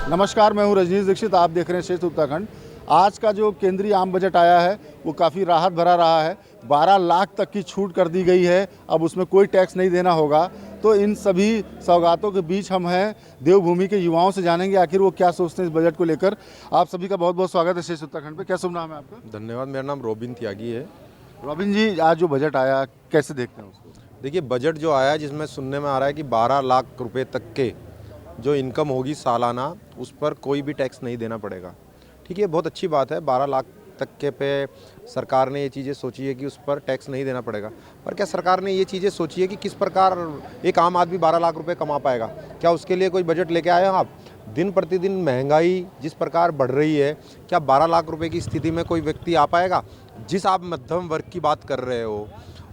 नमस्कार, मैं हूं रजनीश दीक्षित। आप देख रहे हैं श्रेष्ठ उत्तराखंड। आज का जो केंद्रीय आम बजट आया है वो काफ़ी राहत भरा रहा है। 12 लाख तक की छूट कर दी गई है, अब उसमें कोई टैक्स नहीं देना होगा। तो इन सभी सौगातों के बीच हम हैं देवभूमि के युवाओं से जानेंगे आखिर वो क्या सोचते हैं इस बजट को लेकर। आप सभी का बहुत बहुत स्वागत है श्रेष्ठ उत्तराखंड पे। क्या शुभ नाम है आपका? धन्यवाद। मेरा नाम रोबिन त्यागी है। रॉबिन जी, आज जो बजट आया कैसे देखते हैं उसको? देखिए, बजट जो आया है जिसमें सुनने में आ रहा है कि 12 लाख रुपए तक के जो इनकम होगी सालाना, उस पर कोई भी टैक्स नहीं देना पड़ेगा। ठीक है, बहुत अच्छी बात है। 12 लाख तक के पे सरकार ने ये चीज़ें सोची है कि उस पर टैक्स नहीं देना पड़ेगा। पर क्या सरकार ने ये चीज़ें सोची है कि किस प्रकार एक आम आदमी 12 लाख रुपए कमा पाएगा? क्या उसके लिए कोई बजट लेके आए हैं आप? दिन प्रतिदिन महंगाई जिस प्रकार बढ़ रही है, क्या 12 लाख रुपए की स्थिति में कोई व्यक्ति आ पाएगा? जिस आप मध्यम वर्ग की बात कर रहे हो,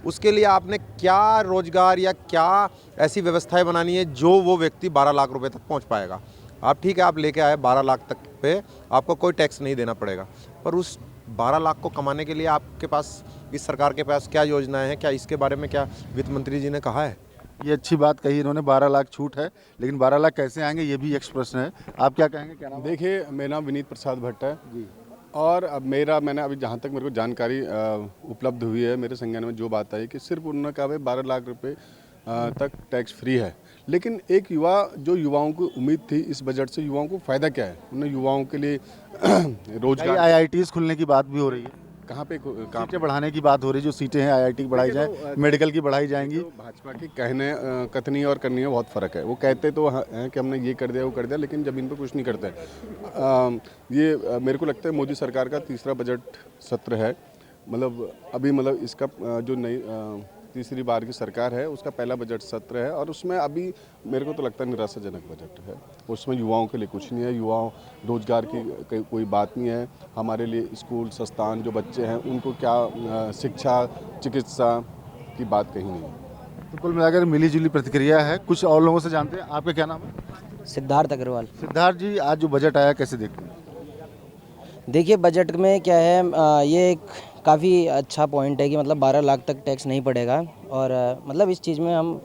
उसके लिए आपने क्या रोजगार या क्या ऐसी व्यवस्थाएं बनानी है जो वो व्यक्ति 12 लाख रुपए तक पहुंच पाएगा? आप ठीक है, आप लेके आए 12 लाख तक पे आपको कोई टैक्स नहीं देना पड़ेगा, पर उस 12 लाख को कमाने के लिए आपके पास, इस सरकार के पास क्या योजनाएं हैं? क्या इसके बारे में क्या वित्त मंत्री जी ने कहा है? ये अच्छी बात कही इन्होंने, 12 लाख छूट है, लेकिन 12 लाख कैसे आएंगे ये भी एक प्रश्न है। आप क्या कहेंगे? क्या नाम है? देखिए, मेरा नाम विनीत प्रसाद भट्ट है जी। और अब मैंने अभी जहाँ तक मेरे को जानकारी उपलब्ध हुई है, मेरे संज्ञान में जो बात आई कि सिर्फ उन्होंने कहा भाई 12 लाख रुपए तक टैक्स फ्री है। लेकिन एक युवाओं को उम्मीद थी इस बजट से, युवाओं को फ़ायदा क्या है? उन्हें युवाओं के लिए रोजगार, आईआईटीज खुलने की बात भी हो रही है, कहाँ पे सीटें बढ़ाने की बात हो रही है। जो सीटें हैं आईआईटी की बढ़ाई जाए, मेडिकल की बढ़ाई जाएंगी। तो भाजपा की कथनी और करनी में बहुत फ़र्क है। वो कहते तो हैं कि हमने ये कर दिया वो कर दिया, लेकिन जमीन पर कुछ नहीं करते। मेरे को लगता है मोदी सरकार का तीसरा बजट सत्र है। मतलब इसका जो नई तीसरी बार की सरकार है उसका पहला बजट सत्र है, और उसमें अभी मेरे को तो लगता है निराशाजनक बजट है। उसमें युवाओं के लिए कुछ नहीं है, युवाओं रोजगार की कोई बात नहीं है। हमारे लिए स्कूल संस्थान जो बच्चे हैं उनको क्या शिक्षा चिकित्सा की बात कहीं नहीं है। तो कुल मिलाकर मिली जुली प्रतिक्रिया है। कुछ और लोगों से जानते हैं। आपका क्या नाम है? सिद्धार्थ अग्रवाल। सिद्धार्थ जी, आज जो बजट आया कैसे देखते हैं? देखिए, बजट में क्या है, ये एक काफ़ी अच्छा पॉइंट है कि मतलब 12 लाख तक टैक्स नहीं पड़ेगा। और मतलब इस चीज़ में हम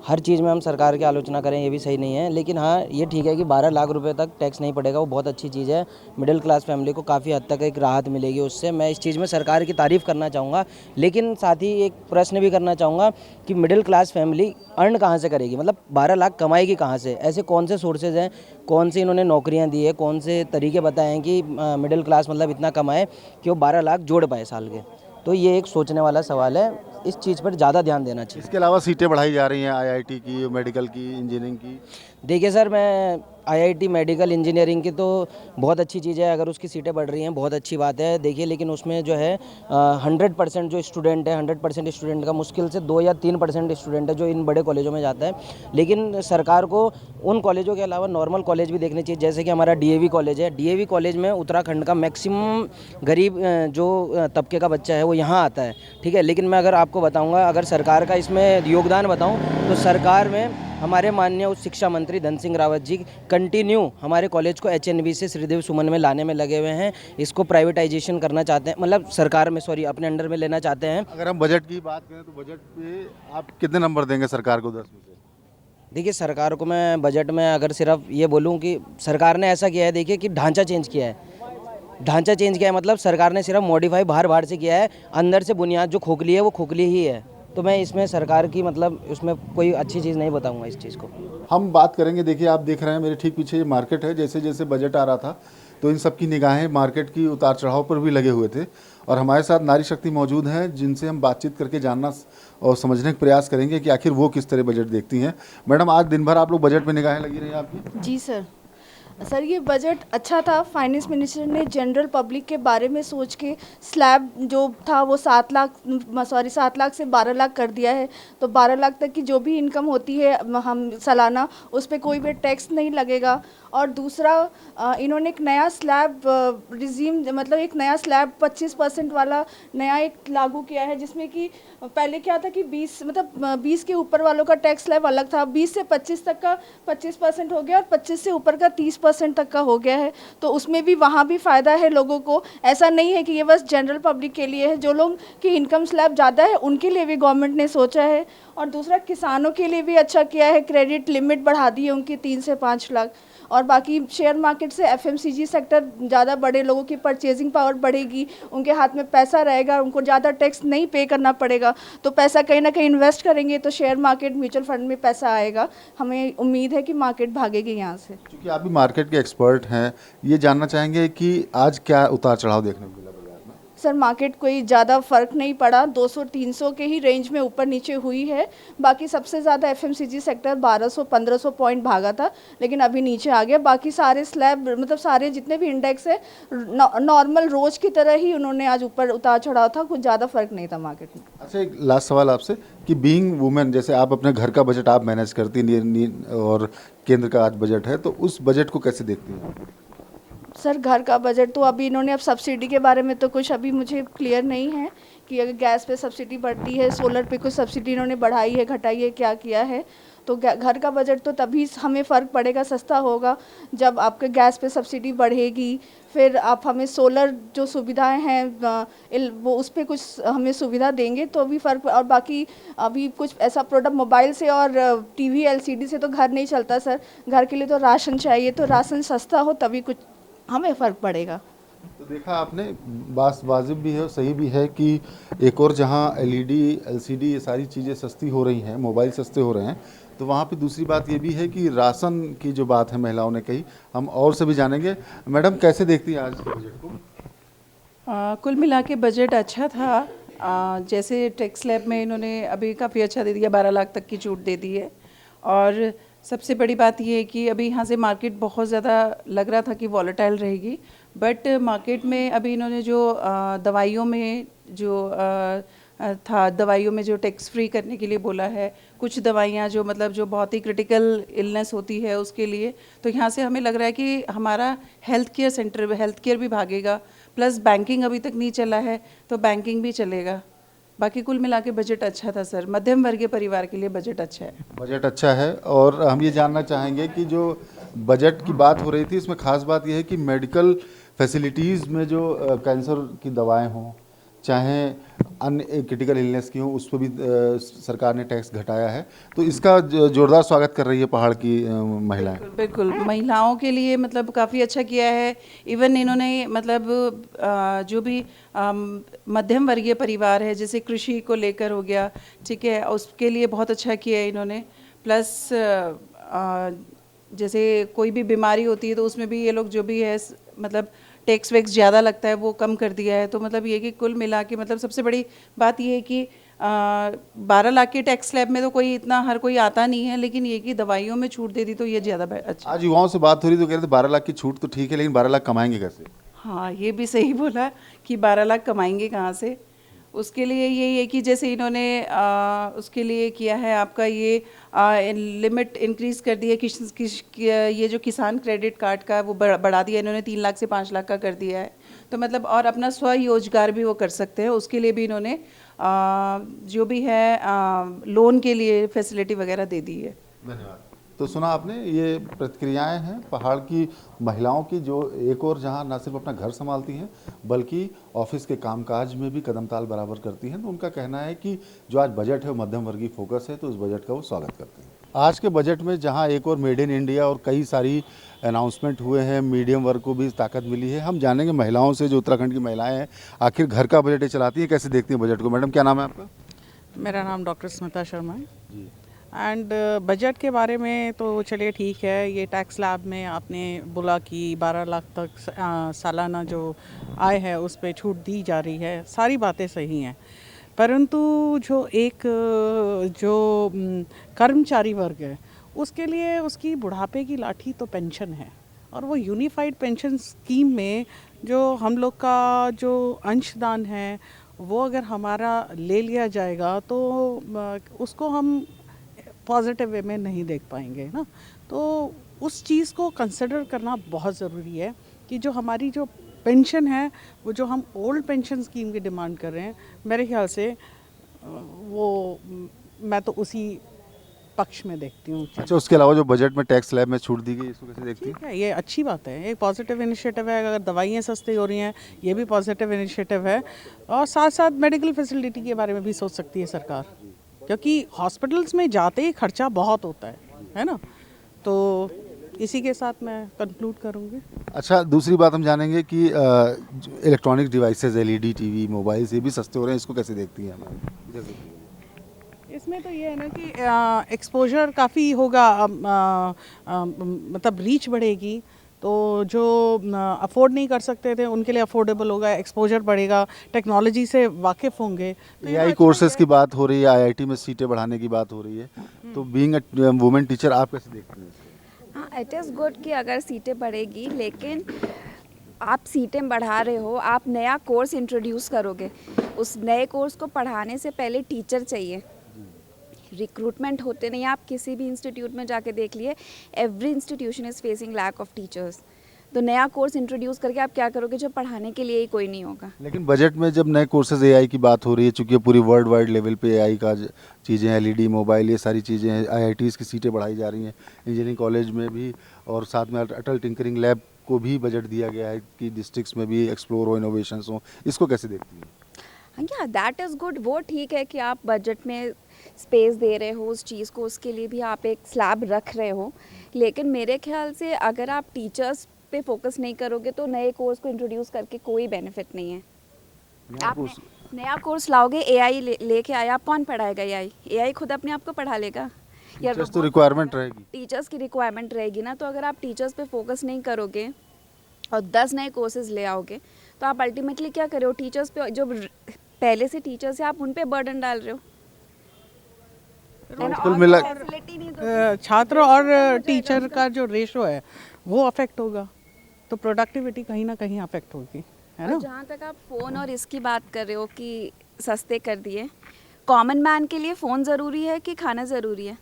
हर चीज़ में हम सरकार की आलोचना करें ये भी सही नहीं है, लेकिन हाँ ये ठीक है कि 12 लाख रुपए तक टैक्स नहीं पड़ेगा, वो बहुत अच्छी चीज़ है। मिडिल क्लास फैमिली को काफ़ी हद तक एक राहत मिलेगी उससे। मैं इस चीज़ में सरकार की तारीफ़ करना चाहूँगा, लेकिन साथ ही एक प्रश्न भी करना चाहूँगा कि मिडिल क्लास फैमिली अर्न कहाँ से करेगी? मतलब 12 लाख कमाएगी कहाँ से? ऐसे कौन से सोर्सेज हैं, कौन सी इन्होंने नौकरियाँ दी है, कौन से तरीके बताए हैं कि मिडिल क्लास मतलब इतना कमाए कि वो 12 लाख जोड़ पाए साल के? तो ये एक सोचने वाला सवाल है, इस चीज़ पर ज़्यादा ध्यान देना चाहिए। इसके अलावा सीटें बढ़ाई जा रही हैं आईआईटी की, मेडिकल की, इंजीनियरिंग की। देखिए सर, मैं आईआईटी मेडिकल इंजीनियरिंग की तो बहुत अच्छी चीज़ है, अगर उसकी सीटें बढ़ रही हैं बहुत अच्छी बात है। देखिए, लेकिन उसमें जो है 100% जो स्टूडेंट है, 100% स्टूडेंट का मुश्किल से 2 या 3% स्टूडेंट है जो इन बड़े कॉलेजों में जाता है। लेकिन सरकार को उन कॉलेजों के अलावा नॉर्मल कॉलेज भी देखने चाहिए, जैसे कि हमारा डीएवी कॉलेज है। डीएवी कॉलेज में उत्तराखंड का मैक्सिमम गरीब जो तबके का बच्चा है वो यहाँ आता है, ठीक है। लेकिन मैं अगर आपको बताऊँगा, अगर सरकार का इसमें योगदान बताऊँ तो सरकार में हमारे माननीय उच्च शिक्षा मंत्री धन सिंह रावत जी कंटिन्यू हमारे कॉलेज को एचएनबी से श्रीदेव सुमन में लाने में लगे हुए हैं। इसको प्राइवेटाइजेशन करना चाहते हैं, मतलब सरकार में अपने अंडर में लेना चाहते हैं। अगर हम बजट की बात करें तो बजट पे आप कितने नंबर देंगे सरकार को 10 में से? देखिए, सरकार को मैं बजट में अगर सिर्फ ये बोलूँ कि सरकार ने ऐसा किया है, देखिए कि ढांचा चेंज किया है। ढांचा चेंज किया है मतलब सरकार ने सिर्फ मॉडिफाई बाहर से किया है, अंदर से बुनियाद जो खोखली है वो खोखली ही है। तो मैं इसमें सरकार की मतलब उसमें कोई अच्छी चीज़ नहीं बताऊंगा इस चीज़ को। हम बात करेंगे। देखिए, आप देख रहे हैं मेरे ठीक पीछे ये मार्केट है। जैसे जैसे बजट आ रहा था तो इन सब की निगाहें मार्केट की उतार चढ़ाव पर भी लगे हुए थे, और हमारे साथ नारी शक्ति मौजूद हैं जिनसे हम बातचीत करके जानना और समझने का प्रयास करेंगे कि आखिर वो किस तरह बजट देखती हैं। मैडम, आज दिन भर आप लोग बजट में निगाहें लगी रही आपकी? जी सर, ये बजट अच्छा था। फाइनेंस मिनिस्टर ने जनरल पब्लिक के बारे में सोच के स्लैब जो था वो 7 लाख से 12 लाख कर दिया है। तो 12 लाख तक की जो भी इनकम होती है हम सालाना, उस पर कोई भी टैक्स नहीं लगेगा। और दूसरा, इन्होंने एक नया स्लैब रिजीम, मतलब एक नया स्लैब 25% वाला नया एक लागू किया है, जिसमें कि पहले क्या था कि 20 के ऊपर वालों का टैक्स स्लैब अलग था। 20 से 25 तक का 25% हो गया, और 25 से ऊपर का 30% 10% तक का हो गया है, तो उसमें भी वहाँ भी फ़ायदा है लोगों को। ऐसा नहीं है कि ये बस जनरल पब्लिक के लिए है, जो लोग की इनकम स्लैब ज़्यादा है उनके लिए भी गवर्नमेंट ने सोचा है। और दूसरा किसानों के लिए भी अच्छा किया है, क्रेडिट लिमिट बढ़ा दी है उनकी 3 से 5 लाख। और बाकी शेयर मार्केट से एफएमसीजी सेक्टर ज़्यादा बड़े लोगों की परचेजिंग पावर बढ़ेगी, उनके हाथ में पैसा रहेगा, उनको ज़्यादा टैक्स नहीं पे करना पड़ेगा, तो पैसा कहीं ना कहीं इन्वेस्ट करेंगे तो शेयर मार्केट म्यूचुअल फंड में पैसा आएगा। हमें उम्मीद है कि मार्केट भागेगी यहाँ से। क्योंकि आप भी मार्केट के एक्सपर्ट हैं, ये जानना चाहेंगे कि आज क्या उतार चढ़ाव देखने को मिला बाजार में? सर मार्केट कोई ज़्यादा फ़र्क नहीं पड़ा, 200-300 के ही रेंज में ऊपर नीचे हुई है। बाकी सबसे ज़्यादा एफएमसीजी सेक्टर 1200-1500 पॉइंट भागा था, लेकिन अभी नीचे आ गया। बाकी सारे स्लैब मतलब सारे जितने भी इंडेक्स है नॉर्मल रोज की तरह ही उन्होंने आज ऊपर उतार चढ़ाव था, कुछ ज़्यादा फर्क नहीं था मार्केट में। अच्छा, एक लास्ट सवाल आपसे कि बीइंग वुमेन, जैसे आप अपने घर का बजट आप मैनेज करती और केंद्र का आज बजट है, तो उस बजट को कैसे देखती हैं आप? सर घर का बजट तो अभी इन्होंने अब सब्सिडी के बारे में तो कुछ अभी मुझे क्लियर नहीं है कि अगर गैस पे सब्सिडी बढ़ती है, सोलर पे कुछ सब्सिडी इन्होंने बढ़ाई है, घटाई है, क्या किया है। तो घर का बजट तो तभी हमें फ़र्क पड़ेगा, सस्ता होगा, जब आपके गैस पे सब्सिडी बढ़ेगी। फिर आप हमें सोलर जो सुविधाएं हैं वो उस पर कुछ हमें सुविधा देंगे तो अभी फ़र्क। और बाकी अभी कुछ ऐसा प्रोडक्ट मोबाइल से और टीवी एलसीडी से तो घर नहीं चलता सर, घर के लिए तो राशन चाहिए, तो राशन सस्ता हो तभी कुछ हमें फ़र्क पड़ेगा। तो देखा आपने, बात वाजिब भी है और सही भी है कि एक और जहां एलईडी एलसीडी ये सारी चीज़ें सस्ती हो रही हैं, मोबाइल सस्ते हो रहे हैं, तो वहाँ पे दूसरी बात ये भी है कि राशन की जो बात है महिलाओं ने कही, हम और से भी जानेंगे। मैडम कैसे देखती हैं आज के बजट को? कुल मिला के बजट अच्छा था। जैसे टैक्स स्लैब में इन्होंने अभी काफ़ी अच्छा दे दिया, 12 लाख तक की छूट दे दी है। और सबसे बड़ी बात ये है कि अभी यहाँ से मार्केट बहुत ज़्यादा लग रहा था कि वॉलेटाइल रहेगी, बट मार्केट में अभी इन्होंने जो दवाइयों में जो था, दवाइयों में जो टैक्स फ्री करने के लिए बोला है, कुछ दवाइयाँ जो मतलब जो बहुत ही क्रिटिकल इलनेस होती है उसके लिए, तो यहाँ से हमें लग रहा है कि हमारा health care centre, health care भी भागेगा, प्लस बैंकिंग अभी तक नहीं चला है तो बैंकिंग भी चलेगा। बाकी कुल मिला के बजट अच्छा था सर, मध्यम वर्गीय परिवार के लिए बजट अच्छा है। बजट अच्छा है। और हम ये जानना चाहेंगे कि जो बजट की बात हो रही थी, इसमें खास बात यह है कि मेडिकल फैसिलिटीज़ में जो कैंसर की दवाएं हों, चाहे अन्य क्रिटिकल इलनेस की हों, उस पर भी सरकार ने टैक्स घटाया है, तो इसका जोरदार स्वागत कर रही है पहाड़ की महिलाएं। बिल्कुल महिलाओं के लिए मतलब काफ़ी अच्छा किया है। इवन इन्होंने मतलब जो भी मध्यम वर्गीय परिवार है, जैसे कृषि को लेकर हो गया, ठीक है, उसके लिए बहुत अच्छा किया है इन्होंने। प्लस जैसे कोई भी बीमारी होती है तो उसमें भी ये लोग जो भी है मतलब टैक्स वैक्स ज़्यादा लगता है वो कम कर दिया है। तो मतलब ये कि कुल मिला के मतलब सबसे बड़ी बात ये है कि 12 लाख के टैक्स स्लैब में तो कोई इतना हर कोई आता नहीं है, लेकिन ये कि दवाइयों में छूट दे दी तो ये ज़्यादा अच्छा। आज युवाओं से बात हो रही तो कह रहे थे 12 लाख की छूट तो ठीक है, लेकिन 12 लाख कमाएंगे कैसे? हाँ, ये भी सही बोला कि 12 लाख कमाएंगे कहाँ से। उसके लिए यही है कि जैसे इन्होंने उसके लिए किया है आपका ये लिमिट इंक्रीज़ कर दी है, ये जो किसान क्रेडिट कार्ड का वो बढ़ा दिया इन्होंने, 3 लाख से 5 लाख का कर दिया है। तो मतलब और अपना स्वरोजगार भी वो कर सकते हैं, उसके लिए भी इन्होंने जो भी है लोन के लिए फैसिलिटी वगैरह दे दी है। धन्यवाद। तो सुना आपने, ये प्रतिक्रियाएं हैं पहाड़ की महिलाओं की, जो एक और जहां न सिर्फ अपना घर संभालती हैं बल्कि ऑफिस के कामकाज में भी कदमताल बराबर करती हैं। तो उनका कहना है कि जो आज बजट है वो मध्यम वर्गीय फोकस है, तो उस बजट का वो स्वागत करते हैं। आज के बजट में जहां एक और मेड इन इंडिया और कई सारी अनाउंसमेंट हुए हैं, मीडियम वर्ग को भी ताकत मिली है। हम जानेंगे महिलाओं से, जो उत्तराखंड की महिलाएँ हैं, आखिर घर का बजट चलाती हैं, कैसे देखती हैं बजट को। मैडम क्या नाम है आपका? मेरा नाम डॉक्टर स्मिता शर्मा है जी। एंड बजट के बारे में तो चलिए ठीक है, ये टैक्स स्लैब में आपने बोला कि 12 लाख तक सालाना जो आय है उस पर छूट दी जा रही है, सारी बातें सही हैं, परंतु जो एक जो कर्मचारी वर्ग है उसके लिए उसकी बुढ़ापे की लाठी तो पेंशन है, और वो यूनिफाइड पेंशन स्कीम में जो हम लोग का जो अंशदान है वो अगर हमारा ले लिया जाएगा तो उसको हम पॉजिटिव वे में नहीं देख पाएंगे ना। तो उस चीज़ को कंसिडर करना बहुत ज़रूरी है कि जो हमारी जो पेंशन है, वो जो हम ओल्ड पेंशन स्कीम की डिमांड कर रहे हैं, मेरे ख्याल से वो मैं तो उसी पक्ष में देखती हूँ। अच्छा, उसके अलावा जो बजट में टैक्स स्लैब में छूट दी गई, इसको कैसे देखती हैं? ठीक है, ये अच्छी बात है, एक पॉजिटिव इनिशिएटिव है। अगर दवाइयाँ सस्ती हो रही हैं, ये भी पॉजिटिव इनिशिएटिव है। और साथ साथ मेडिकल फैसिलिटी के बारे में भी सोच सकती है सरकार, क्योंकि हॉस्पिटल्स में जाते ही खर्चा बहुत होता है ना। तो इसी के साथ मैं कंक्लूड करूँगी। अच्छा, दूसरी बात हम जानेंगे कि electronic devices, LED TV, mobiles, ये भी सस्ते हो रहे हैं, इसको कैसे देखती हैं आप? इसमें तो ये है ना कि एक्सपोजर काफ़ी होगा, मतलब रीच बढ़ेगी, तो जो अफोर्ड नहीं कर सकते थे उनके लिए अफोर्डेबल होगा, एक्सपोजर बढ़ेगा, टेक्नोलॉजी से वाकिफ़ होंगे। तो ये एआई अच्छा कोर्सेज की बात हो रही है, आईआईटी में सीटें बढ़ाने की बात हो रही है, तो बीइंग अ वुमेन टीचर आप कैसे देखती हैं इसको? हाँ, इट इज़ गुड कि अगर सीटें बढ़ेगी, लेकिन आप सीटें बढ़ा रहे हो, आप नया कोर्स इंट्रोड्यूस करोगे, उस नए कोर्स को पढ़ाने से पहले टीचर चाहिए। रिक्रूटमेंट होते नहीं, आप किसी भी इंस्टीट्यूट में जाके देख लिए, every institution is facing lack of teachers. तो नया कोर्स इंट्रोड्यूस करके आप क्या करोगे, जो पढ़ाने के लिए ही कोई नहीं होगा। लेकिन बजट में जब नए कोर्सेज एआई की बात हो रही है, चूंकि पूरी वर्ल्ड वाइड लेवल पे एआई का चीज़ें, एलईडी, मोबाइल, ये सारी चीज़ें हैं, आईआईटीज़ की सीटें बढ़ाई जा रही हैं, इंजीनियरिंग कॉलेज में भी, और साथ में अटल टिंकरिंग लैब को भी बजट दिया गया है कि डिस्ट्रिक्ट्स में भी एक्सप्लोर हो, इनोवेशंस हो, इसको कैसे देखती हैं? या दैट इज़ गुड, वो ठीक है कि आप बजट में स्पेस दे रहे हो उस चीज़ को, उसके लिए भी आप एक स्लैब रख रहे हो। लेकिन मेरे ख्याल से अगर आप टीचर्स पे फोकस नहीं करोगे तो नए कोर्स को इंट्रोड्यूस करके कोई बेनिफिट नहीं है। आप नया कोर्स लाओगे, एआई लेके आया, आप कौन पढ़ाएगा? एआई खुद अपने आप को पढ़ा लेगा या टीचर्स तो रिक्वायरमेंट रहेगी, टीचर्स की रिक्वायरमेंट रहेगी ना। तो अगर आप टीचर्स पे फोकस नहीं करोगे और 10 नए कोर्सेज ले आओगे, तो आप अल्टीमेटली क्या कर रहे हो? टीचर्स पे, जो पहले से टीचर्स है, आप उन पे बर्डन डाल रहे हो। कुल मिला फैसिलिटी नहीं दोगे। छात्र और टीचर का जो रेशो है वो अफेक्ट होगा, तो प्रोडक्टिविटी कहीं ना कहीं अफेक्ट होगी, है ना। और जहाँ तक आप फ़ोन और इसकी बात कर रहे हो कि सस्ते कर दिए, कॉमन मैन के लिए फ़ोन ज़रूरी है कि खाना ज़रूरी है?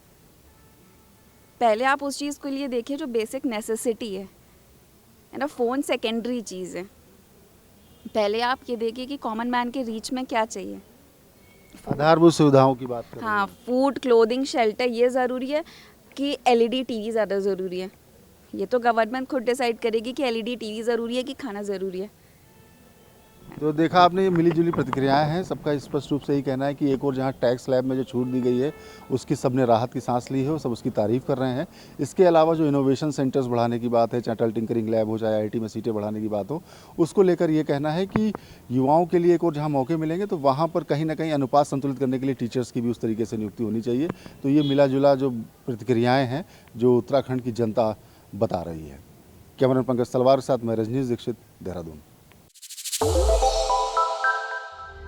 पहले आप उस चीज़ के लिए देखिए जो बेसिक नेसेसिटी है ना। फ़ोन सेकेंडरी चीज़ है, पहले आप ये देखिए कि कॉमन मैन के रीच में क्या चाहिए। आधारभूत सुविधाओं की बात करें। हाँ, फूड, क्लोथिंग, शेल्टर, ये ज़रूरी है कि एलईडी टीवी ज़्यादा ज़रूरी है? ये तो गवर्नमेंट खुद डिसाइड करेगी कि एलईडी टीवी ज़रूरी है कि खाना ज़रूरी है। तो देखा आपने, ये मिली जुली प्रतिक्रियाएं हैं, सबका स्पष्ट रूप से ही कहना है कि एक और जहां टैक्स स्लैब में जो छूट दी गई है उसकी सबने राहत की सांस ली है, सब उसकी तारीफ कर रहे हैं। इसके अलावा जो इनोवेशन सेंटर्स बढ़ाने की बात है, चाहे अटल टिंकरिंग लैब हो, चाहे आईआईटी में सीटें बढ़ाने की बात हो, उसको लेकर ये कहना है कि युवाओं के लिए एक और जहाँ मौके मिलेंगे तो वहाँ पर कहीं ना कहीं अनुपात संतुलित करने के लिए टीचर्स की भी उस तरीके से नियुक्ति होनी चाहिए। तो ये मिला जुला जो प्रतिक्रियाएँ हैं जो उत्तराखंड की जनता बता रही है। कैमरा पंकज तलवार के साथ मैं रजनीश दीक्षित, देहरादून।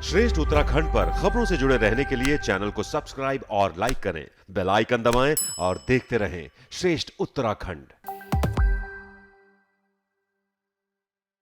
श्रेष्ठ उत्तराखंड पर खबरों से जुड़े रहने के लिए चैनल को सब्सक्राइब और लाइक करें, बेल आइकन दबाएं और देखते रहें श्रेष्ठ उत्तराखंड।